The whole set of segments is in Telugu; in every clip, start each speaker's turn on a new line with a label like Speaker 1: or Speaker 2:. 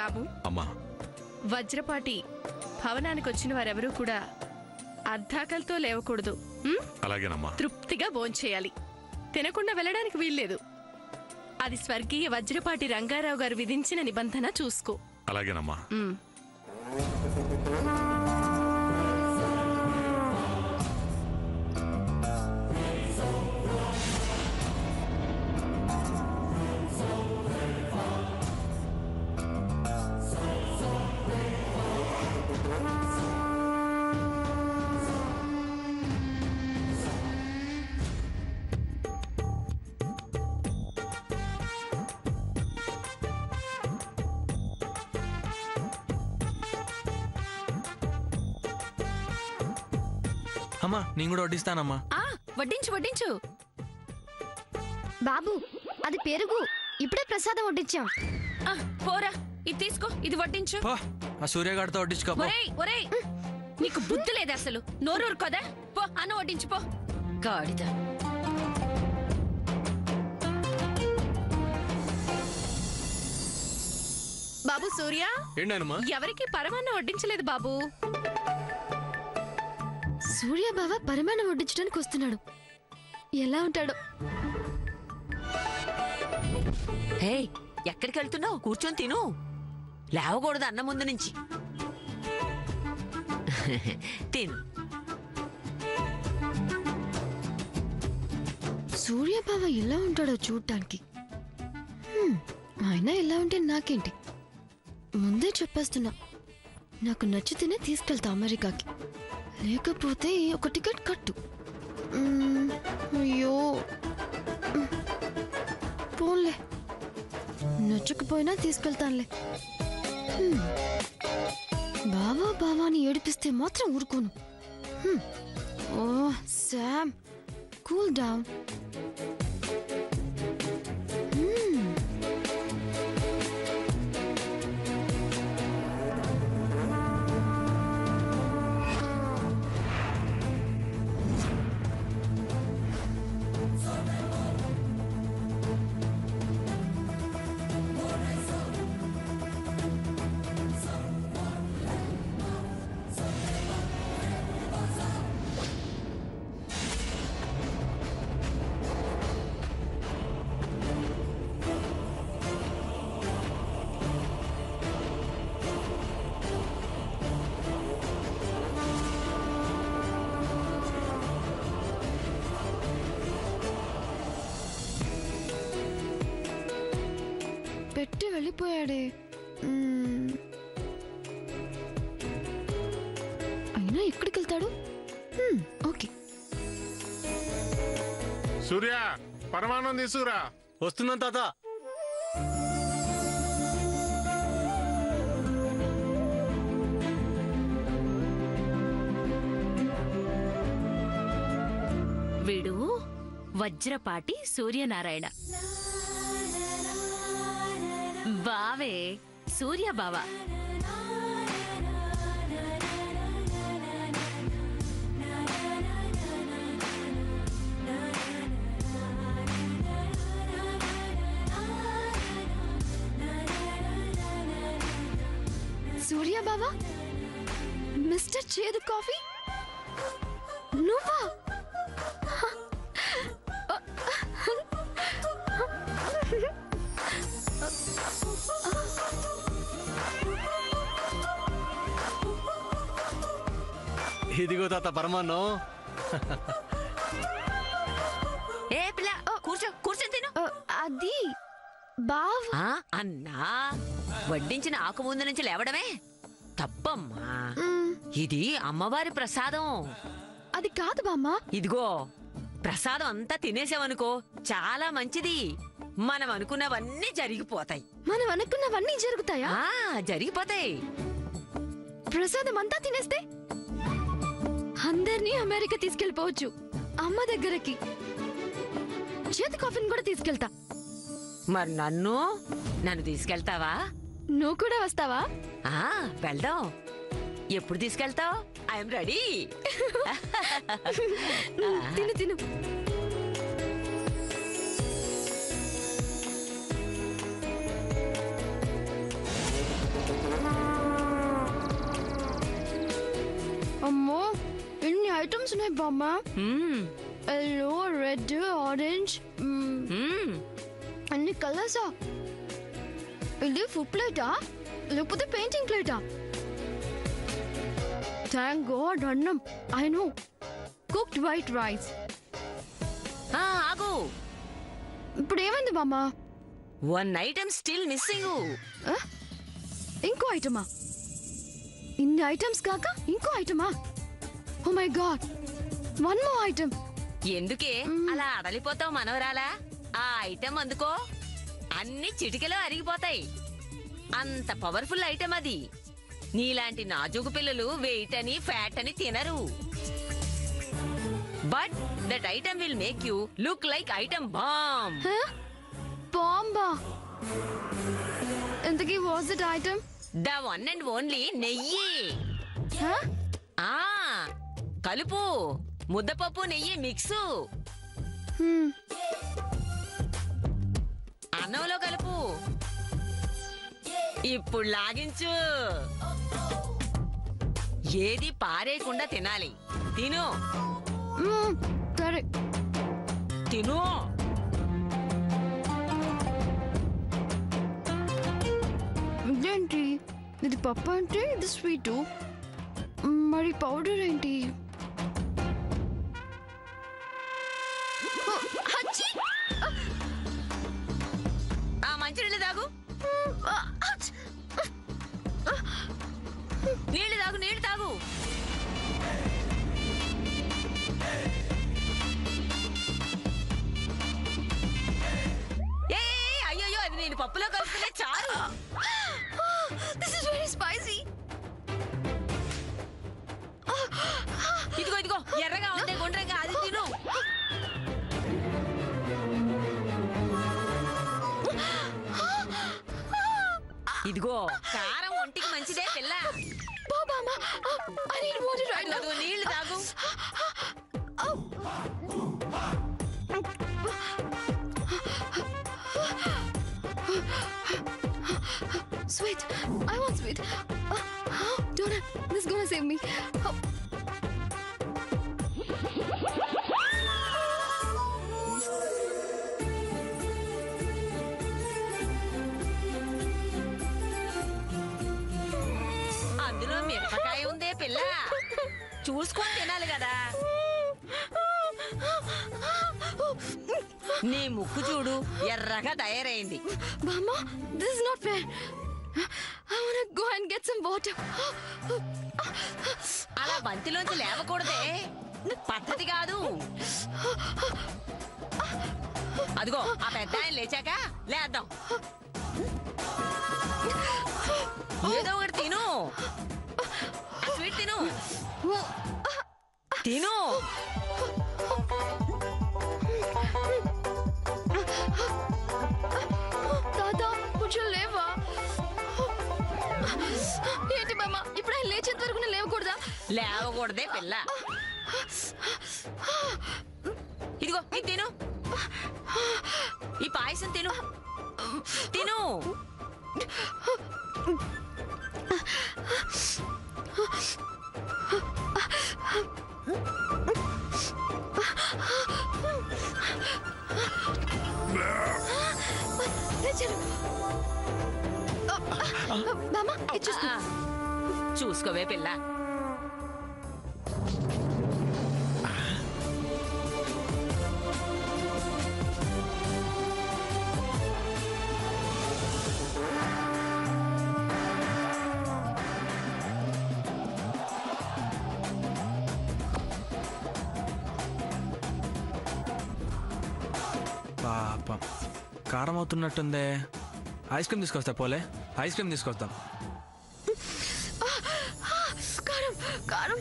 Speaker 1: బాబు
Speaker 2: అమ్మా,
Speaker 1: వజ్రపాటి భవనానికి వచ్చిన వారెవరూ కూడా అర్ధాకలతో లేవకూడదు.
Speaker 2: అలాగేనమ్మా.
Speaker 1: తృప్తిగా భోంచేయాలి. తినకుండా వెళ్ళడానికి వీల్లేదు. అది స్వర్గీయ వజ్రపాటి రంగారావు గారు విధించిన నిబంధన. చూసుకో.
Speaker 2: అలాగేనమ్మా.
Speaker 3: అమ్మా, నేను కూడా వడ్డిస్తానమ్మా.
Speaker 1: వడ్డించు వడ్డించు.
Speaker 4: బాబు, అది పెరుగు. ఇప్పుడే ప్రసాదం వడ్డించాం.
Speaker 1: పోరా, ఇది తీసుకో, ఇది వడ్డించు.
Speaker 3: ఆ సూర్యగాడితో వడ్డించుకో.
Speaker 1: ఒరేయ్, నీకు బుద్ధి లేదు అసలు. నోరూరు కదా. పో, అన్న వడ్డించు పో. గాడిద. బాబు సూర్య,
Speaker 3: ఏంటమ్మా?
Speaker 1: ఎవరికి పరమాన్నం వడ్డించలేదు బాబు.
Speaker 4: సూర్య బావ పరమాన్నం వడ్డించడానికి వస్తున్నాడు. ఎలా ఉంటాడు?
Speaker 5: హే, ఎక్కడికి వెళ్తున్నావు? కూర్చొని తిను. లేవకూడదు అన్న ముందు నుంచి. తిను.
Speaker 4: సూర్య బావ ఎలా ఉంటాడో చూడ్డానికి. ఆయన ఎలా ఉంటే నాకేంటి? ముందే చెప్పేస్తున్నా, నాకు నచ్చితేనే తీసుకెళ్తా అమెరికాకి, లేకపోతే ఒక టికెట్ కట్టు. అయ్యో, పోన్లే, నచ్చకపోయినా తీసుకెళ్తానులే. బావా బావాని ఏడిపిస్తే మాత్రం ఊరుకోను. ఓ శామ్, కూల్ డౌన్. పెట్టి వెళ్ళిపోయాడే. అయినా ఎక్కడికి వెళ్తాడు? ఓకే.
Speaker 6: సూర్య, పరమాన్నం తీసుకురా.
Speaker 3: వస్తున్నాను తాత.
Speaker 1: వీడు వజ్రపాటి సూర్యనారాయణ. బావే సూర్య బావ.
Speaker 4: సూర్య బావా, మిస్టర్ చేదు కాఫీ నువ్వా?
Speaker 3: ఇదిగో తాత పరమాన్నం.
Speaker 5: ఏ పిల్ల, కూర్చొని తిను.
Speaker 4: అది బావా.
Speaker 5: అన్నా, వడ్డించిన ఆకు ముందు నుంచి లేవడమే తప్పమ్మా. ఇది అమ్మవారి ప్రసాదం.
Speaker 4: అది కాదు బామ్మా.
Speaker 5: ఇదిగో, ప్రసాదం అంతా తినేసావనుకో చాలా మంచిది. మనం అనుకున్నవన్నీ జరిగిపోతాయి.
Speaker 4: మనం అనుకున్నవన్నీ జరుగుతాయా?
Speaker 5: జరిగిపోతాయి.
Speaker 4: ప్రసాదం అంతా తినేస్తే అందరినీ అమెరికా తీసుకెళ్ళిపోవచ్చు. అమ్మ దగ్గరకి. చేతి కాఫీని కూడా తీసుకెళ్తా.
Speaker 5: మరి నన్ను తీసుకెళ్తావా?
Speaker 4: నువ్వు కూడా వస్తావా?
Speaker 5: వెళ్దాం. ఎప్పుడు తీసుకెళ్తావు? I'm ready.
Speaker 4: తిను తిను. అమ్మో ఎన్ని ఐటమ్స్ ఉన్నాయి బామ్మ.
Speaker 5: మ్మ్.
Speaker 4: ఎల్లో, రెడ్, ఆరెంజ్,
Speaker 5: మ్మ్.
Speaker 4: అన్ని కలర్సా? ఇది ఫుడ్ ప్లేటా లేకపోతే పెయింటింగ్ ప్లేటా? థ్యాంక్ గాడ్ అన్నం. I know cooked white rice.
Speaker 5: ఆగు.
Speaker 4: ఇప్పుడు ఏమైంది బామ్మ?
Speaker 5: 1 ఐటమ్ స్టిల్ మిస్సింగ్.
Speaker 4: ఇంకో ఐటమా? ఇన్ని ఐటమ్స్ కాక ఇంకో ఐటమా? Oh my god, 1 more item.
Speaker 5: ఎందుకే అలా అడలిపోతావు మనవరాలా? ఆ ఐటమ్ అందుకో, అన్ని చిటికెలో అరిగిపోతాయి. అంత పవర్ఫుల్ ఐటమ్ అది. నీలాంటి నాజుకు పిల్లలు వెయిట్ అని ఫ్యాట్ అని తినరు. But that item will make you look like item bomb.
Speaker 4: బాంబా? ఎంతకీ was that item?
Speaker 5: The one and only నెయ్యి. ఆ కలుపు, ముద్దపప్పు నెయ్యి మిక్సు. అన్నంలో కలుపు. ఇప్పుడు లాగించు. ఏది పారేయకుండా తినాలి. తిను
Speaker 4: సరే.
Speaker 5: తిను.
Speaker 4: ఇదేంటి? ఇది పప్పు అంటే ఇది స్వీటు, మరి పౌడర్ ఏంటి?
Speaker 5: ఆ మంచినీళ్ళు తాగు. నీళ్లు తాగు, నీళ్లు తాగు. అయ్యో, అది నేను పప్పులో కలుపుకునే చారు.
Speaker 4: This is very spicy.
Speaker 5: ఇదిగో ఇదిగో, ఎర్రగా ఉంటే గుండ్రంగా అది తిను. ఇదిగో కారం ఒంటికి మంచిదే పిల్ల.
Speaker 4: I need water right now.
Speaker 5: నీళ్లు తాగు.
Speaker 4: Sweet. I want sweet. Donut, this is gonna save me.
Speaker 5: అందులో మిరపకాయ ఉందే పిల్ల, చూసుకొని తినాలి కదా. నీ ముక్కు చూడు, ఎర్రగా తయారైంది.
Speaker 4: Mama, this is not fair. I wanna go and get some water.
Speaker 5: అలా బంతిలోంచి లేవకూడదే, పద్ధతి కాదు. అదిగో ఆ పెద్ద ఆయన లేచాక లేద్దాం. ఏదో ఒకటి తిను. ఆ స్వీట్ తిను. తిను.
Speaker 4: తాత కొంచెం లేవా? ఏంటి బామ్మ, ఇప్పుడు ఆయన లేచేంత వరకు నేను లేవకూడదా?
Speaker 5: లేవకూడదే పిల్ల. ఇదిగో ఇది తిను. ఈ పాయసం తిను. తిను.
Speaker 4: బామ్మ, ఇది చూసుకో.
Speaker 5: చూసుకోవే పిల్ల.
Speaker 3: పాపం కారం అవుతున్నట్టుందే. ఐస్ క్రీమ్ తీసుకొస్తా పోలే, ఐస్ క్రీమ్ తీసుకొస్తాం.
Speaker 4: కారం కారం. కారం.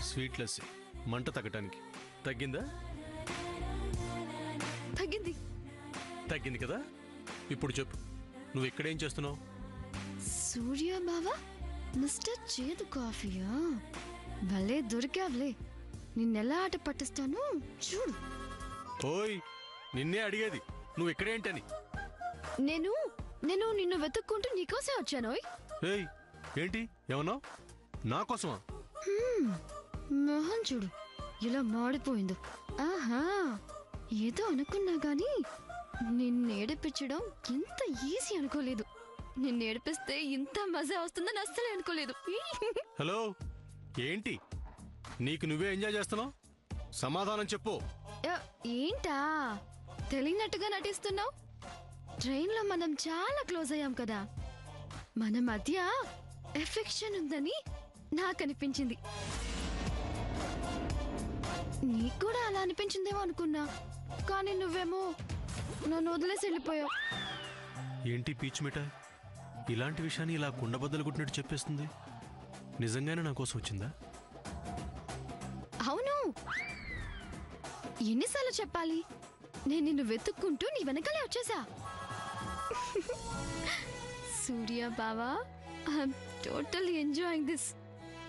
Speaker 7: స్వీట్లెస్ మంట తగ్గటానికి. తగ్గిందా?
Speaker 4: తగ్గింది.
Speaker 7: తగ్గింది కదా. ఇప్పుడు చెప్పు, నువ్వు ఇక్కడేం చేస్తున్నావు?
Speaker 4: సూర్య బావా, మిస్టర్ చేదు కాఫీయా? భలే దొరికావులే. నిన్నెలా ఆట పట్టిస్తాను చూడు.
Speaker 7: ఓయ్, నిన్నే అడిగేది, నువ్వు ఇక్కడేంటని.
Speaker 4: నేను నేను నిన్ను వెతుక్కుంటూ నీకోసే వచ్చానోయ్.
Speaker 7: ఏయ్, ఏంటి ఏమన్నావు? నా కోసమా?
Speaker 4: మొహం చూడు ఇలా మాడిపోయిందో. ఆహా, ఏదో అనుకున్నా గాని నిన్నేడిపించడం ఇంత ఈజీ అనుకోలేదు. నిన్నేడిపిస్తే ఇంత మజా వస్తుందని అస్సలే అనుకోలేదు.
Speaker 7: హలో, ఏంటి నీకు నువ్వే ఎంజాయ్ చేస్తున్నావు? సమాధానం చెప్పు.
Speaker 4: ఏంటా తెలియనట్టుగా నటిస్తున్నావు? ట్రైన్లో మనం చాలా క్లోజ్ అయ్యాం కదా, మన మధ్య ఎఫెక్షన్ ఉందని నాకు అనిపించింది. నీకు కూడా అలా అనిపించిందేమో అనుకున్నా, కానీ నువ్వేమో నన్ను వదిలేసి వెళ్ళిపోయావు.
Speaker 7: ఏంటి పీచు మిఠాయి ఇలాంటి విషయాన్ని ఇలా కుండబద్దలు కొట్టినట్టు చెప్పేస్తుంది? నిజంగానే నా కోసం వచ్చిందా?
Speaker 4: అవును. ఎన్నిసార్లు చెప్పాలి? నేను నిన్ను వెతుక్కుంటూ నీ వెనకాలే వచ్చేసా. సూర్య బావా, I'm totally enjoying this.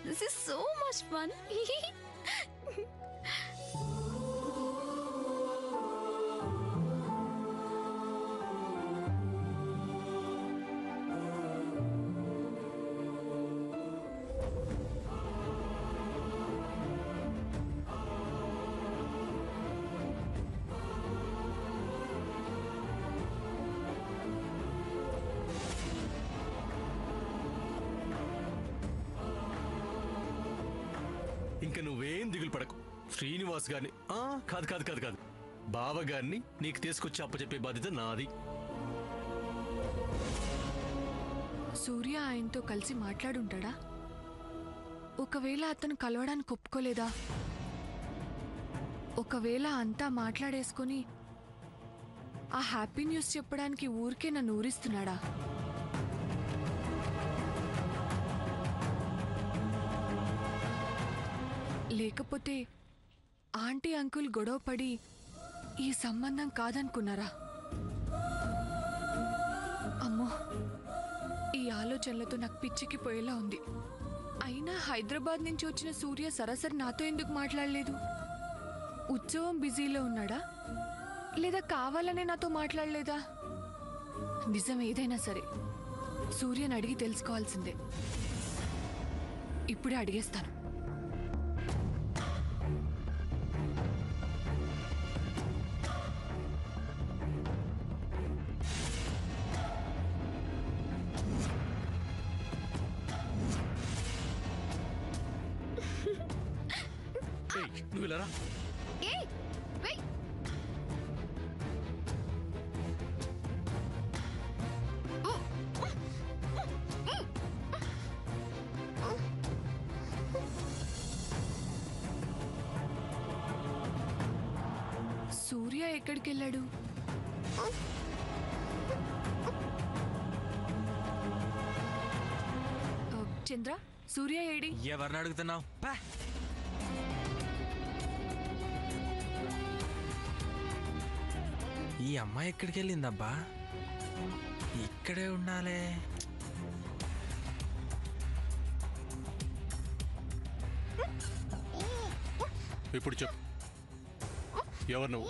Speaker 4: This is so much fun.
Speaker 7: ఇంకా నువ్వేం దిగులు పడకు. శ్రీనివాస్ గారిని కాదు కాదు కాదు కాదు బావ గారిని నీకు తీసుకొచ్చి అప్పచెప్పే బాధ్యత నాది.
Speaker 8: సూర్య ఆయనతో కలిసి మాట్లాడుంటాడా? ఒకవేళ అతను కలవడానికి ఒప్పుకోలేదా? ఒకవేళ అంతా మాట్లాడేసుకొని ఆ హ్యాపీ న్యూస్ చెప్పడానికి ఊరికే నన్ను ఊరిస్తున్నాడా? లేకపోతే ఆంటీ అంకుల్ గొడవపడి ఈ సంబంధం కాదనుకున్నారా? అమ్మో, ఈ ఆలోచనలతో నాకు పిచ్చికి పోయేలా ఉంది. అయినా హైదరాబాద్ నుంచి వచ్చిన సూర్య సరాసరి నాతో ఎందుకు మాట్లాడలేదు? ఉత్సవం బిజీలో ఉన్నాడా, లేదా కావాలనే నాతో మాట్లాడలేదా? నిజం ఏదైనా సరే సూర్యని అడిగి తెలుసుకోవాల్సిందే. ఇప్పుడే అడిగేస్తాను.
Speaker 7: నువ్వు ఇలా రా.
Speaker 8: సూర్య ఎక్కడికి వెళ్ళాడు? చంద్ర, సూర్య ఏడి?
Speaker 3: ఎవరిని అడుగుతున్నావు? ఈ అమ్మాయి ఎక్కడికి వెళ్ళిందబ్బా? ఇక్కడే ఉండాలే.
Speaker 7: ఇప్పుడు చెప్పు, ఎవరు నువ్వు?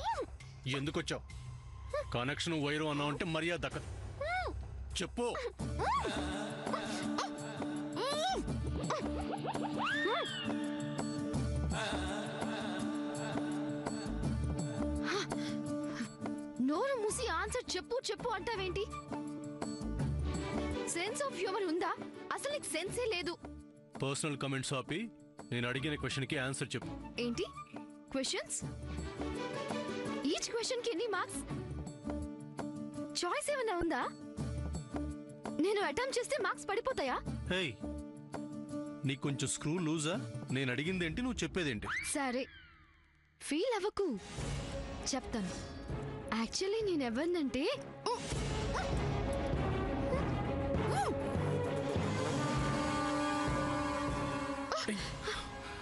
Speaker 7: ఎందుకు వచ్చావు? కనెక్షన్ వైరు అన్నావు అంటే మర్యాద దక్కదు. చెప్పు.
Speaker 4: నోరు మూసి ఆన్సర్ చెప్పు చెప్పు అంటావేంటి? సెన్స్ ఆఫ్ హ్యూమర్ ఉందా? అసలు నీకు సెన్సే లేదు.
Speaker 7: పర్సనల్ కమెంట్స్ ఆపి నేను అడిగిన క్వశ్చన్ కి ఆన్సర్ చెప్పు.
Speaker 4: ఏంటి క్వశ్చన్స్? ఈచ్ క్వశ్చన్ కి ఎన్ని మార్క్స్? చాయిస్ ఏమైనా ఉందా? నేను అటెంప్ట్ చేస్తే మార్క్స్ పడిపోతాయా?
Speaker 7: హే, నీకు కొంచెం స్క్రూ లూజా? నేను అడిగిందేంటి, నువ్వు చెప్పేదేంటి?
Speaker 4: సరే, ఫీల్ అవ్వకు, చెప్తాను. యాక్చువల్లీ నేను ఎవరినంటే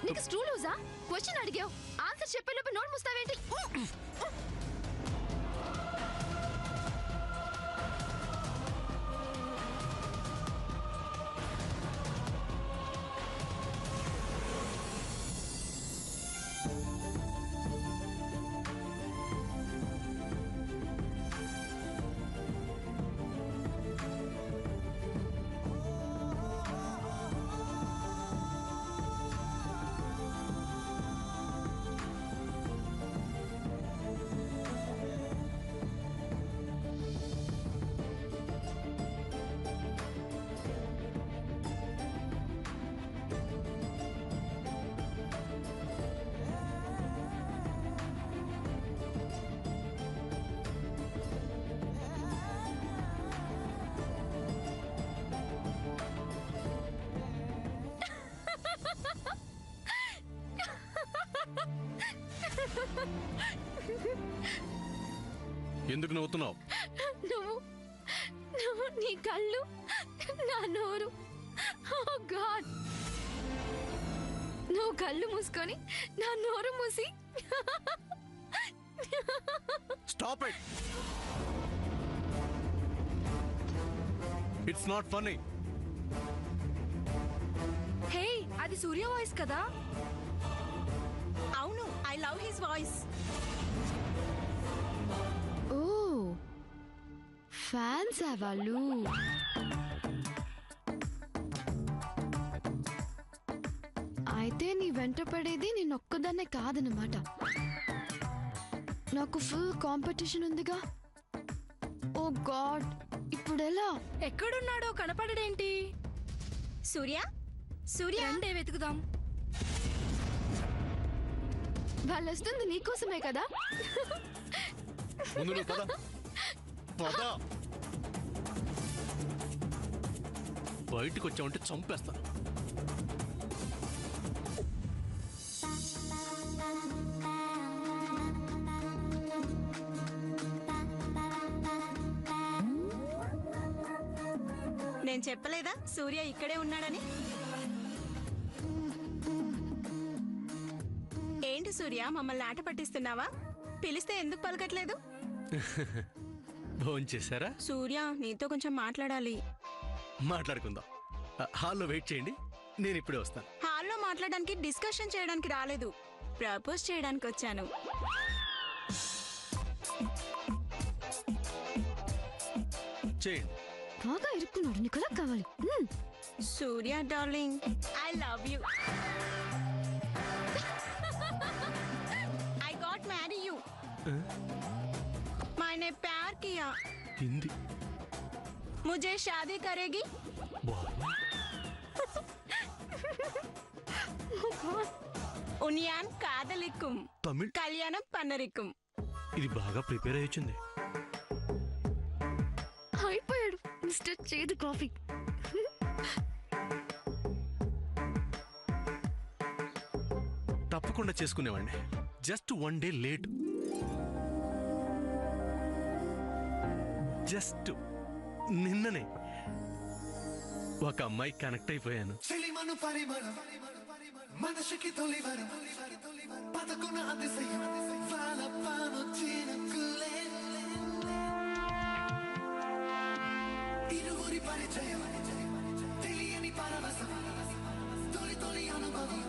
Speaker 4: నీకు స్క్రూ లూజా? క్వశ్చన్ అడిగావు, ఆన్సర్ చెప్పేలోపు నోట్ ముస్తావేంటి?
Speaker 7: ఎందుకు నవ్వుతున్నావు?
Speaker 4: నువ్వు నీ కళ్ళు, నా నోరు. ఓ గాడ్, నువ్వు కళ్ళు మూసుకొని నా నోరు మూసి.
Speaker 7: Stop it. It's not funny.
Speaker 8: Hey, అది సూర్య వాయిస్ కదా?
Speaker 5: అవును, I love his voice.
Speaker 4: Oh, fans వాళ్ళు. అయితే నీ వెంట పడేది నేనొక్కదాన్నే కాదన్నమాట. నాకు ఫుల్ కాంపిటీషన్ ఉందిగా. ఓ గాడ్, ఇప్పుడెలా?
Speaker 1: ఎక్కడున్నాడో కనపడడేంటి?
Speaker 5: సూర్య, సూర్య,
Speaker 1: రండే వెతుకుదాం.
Speaker 4: వాళ్ళు వస్తుంది నీకోసమే కదా.
Speaker 7: ముందు నువ్వు పద. పద. బయటకు వచ్చావంటే చంపేస్తాను.
Speaker 5: నేను చెప్పలేదా సూర్య ఇక్కడే ఉన్నాడని? ఏంటి సూర్య, మమ్మల్ని ఆట పట్టిస్తున్నావా? పిలిస్తే ఎందుకు పలకట్లేదు?
Speaker 7: భోంచేశారా?
Speaker 5: సూర్య, నీతో కొంచెం మాట్లాడాలి.
Speaker 7: మాట్లాడుకుందాం. హాల్లో వెయిట్ చేయండి, నేను ఇప్పుడే వస్తాను.
Speaker 5: హాల్లో మాట్లాడడానికి, డిస్కషన్ చేయడానికి రాలేదు, ప్రపోజ్ చేయడానికి వచ్చాను.
Speaker 7: చేయండి.
Speaker 4: బాగా ఇరుక్కున్నాడు, నీకు ఎలా కావాలి?
Speaker 5: Surya darling, I love you. I got marry you. मैंने प्यार किया.
Speaker 7: హిందీ
Speaker 5: मुझे शादी करेगी? ఉనియాన్ కాదలిక్కుం,
Speaker 7: తమిళ్.
Speaker 5: కళ్యాణం పన్నరిక్కుం.
Speaker 7: ఇది బాగా ప్రిపేర్ అయ్యొచ్చింది.
Speaker 4: అయిపోయాడు మిస్టర్ చేదు కాఫీ.
Speaker 7: తప్పకుండా చేసుకునేవాడిని. Just 1 day late. జస్ట్ నిన్ననే ఒక అమ్మాయి కనెక్ట్ అయిపోయాను. మనసుకి తొలివరం పదకున్న అతిశయం వాలపాను చినుకులే ఇరువురి పరిచయం తెలియని పరవశం తొలి తొలి అనుభవం